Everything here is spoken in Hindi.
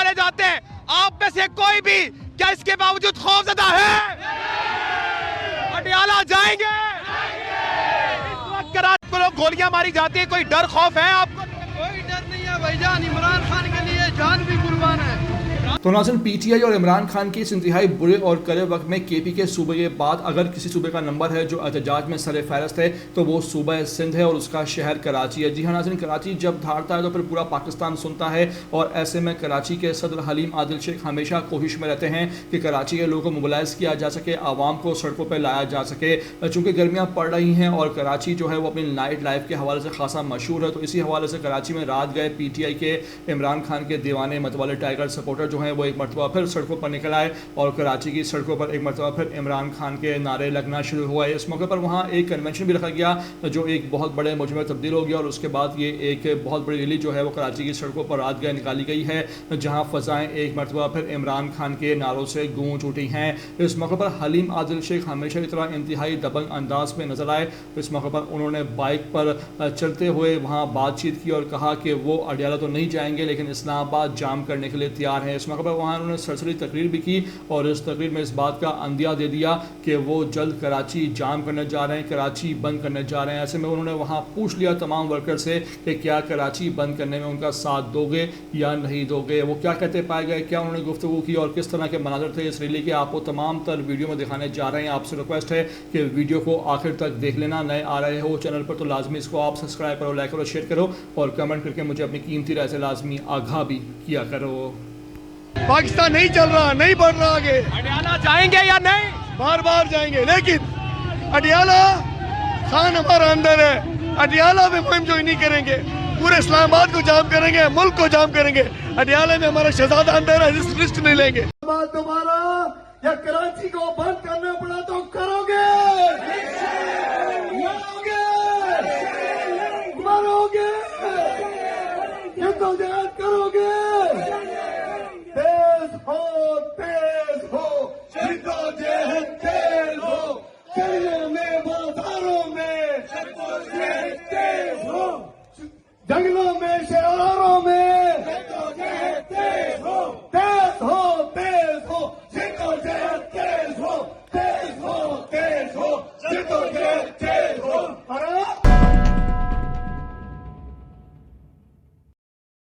मारे जाते हैं, आप में से कोई भी क्या इसके बावजूद खौफजदा है? अडियाला जाएंगे। इस वक्त कराची को लोग गोलियां मारी जाती है, कोई डर खौफ है आपको? कोई डर नहीं है भाईजान, इमरान खान के लिए जान भी कुर्बान है। तो नाज़रीन, पीटीआई और इमरान खान की इस इंतहाई बुरे और कड़े वक्त में केपी के सूबे के बाद अगर किसी सूबे का नंबर है जो एहतजाज में सर फहरस्त है तो वो सूबा सिंध है और उसका शहर कराची है। जी हाँ नाज़रीन, कराची जब धारता है तो फिर पूरा पाकिस्तान सुनता है और ऐसे में कराची के सदर हलीम आदिल शेख हमेशा कोशिश में रहते हैं कि कराची के लोगों को मोबिलाइज किया जा सके, आवाम को सड़कों पर लाया जा सके। चूँकि गर्मियाँ पड़ रही हैं और कराची जो है वो अपनी नाइट लाइफ के हवाले से खासा मशहूर है, तो इसी हवाले से कराची में रात गए पीटीआई के इमरान खान के दीवाने मतवाले टाइगर सपोर्टर जो हैं वो एक मरतबा फिर सड़कों पर निकल आए और कराची की सड़कों पर एक मरतबा फिर इमरान खान के नारे लगना शुरू हुआ है। इस मौके पर वहाँ एक कन्वेंशन भी रखा गया जो एक बहुत बड़े मुजमे में तब्दील हो गया और उसके बाद ये एक बहुत बड़ी रैली जो है वो कराची की सड़कों पर रात गए निकाली गई है, जहाँ फ़ज़ाएँ एक मरतबा फिर इमरान खान के नारों से गूंज उठी हैं। इस मौके पर हलीम आदिल शेख हमेशा की तरह इंतहाई दबंग अंदाज में नजर आए। इस मौके पर उन्होंने बाइक पर चलते हुए वहाँ बातचीत की और कहा कि वो अडियाला तो नहीं जाएंगे लेकिन इस्लामाबाद जाम करने के लिए तैयार हैं। इस मौके पर वहाँ उन्होंने सरसरी तकरीर भी की और इस तकरीर में इस बात का अंदिया दे दिया कि वो जल्द कराची जाम करने जा रहे हैं, कराची बंद करने जा रहे हैं। ऐसे में उन्होंने वहाँ पूछ लिया तमाम वर्कर से कि क्या कराची बंद करने में उनका साथ दोगे या नहीं दोगे। वो क्या कहते पाए गए, क्या उन्होंने गुफ्तगू की और किस तरह के मनाजर थे इस रैली के, आपको तमाम तर वीडियो में दिखाने जा रहे हैं। आपसे रिक्वेस्ट है कि वीडियो को आखिर तक देख लेना। नए आ रहे हो चैनल पर तो लाजमी इसको आप सब्सक्राइब करो, लाइक करो, शेयर करो और कमेंट करके मुझे अपनी कीमती राय से लाजमी आगाह भी किया करो। पाकिस्तान नहीं चल रहा, नहीं बढ़ रहा आगे। अडियाला जाएंगे या नहीं? बार बार जाएंगे, लेकिन अडियाला खान हमारा अंदर है। अडियाला में मुहिम जो नहीं करेंगे, पूरे इस्लामाबाद को जाम करेंगे, मुल्क को जाम करेंगे। अडियाला में हमारा शहजादा अंदर है, रिस्क नहीं लेंगे। दोबारा या कराची को बंद करना पड़ा तो करोगे, मरोगे, मरोगे।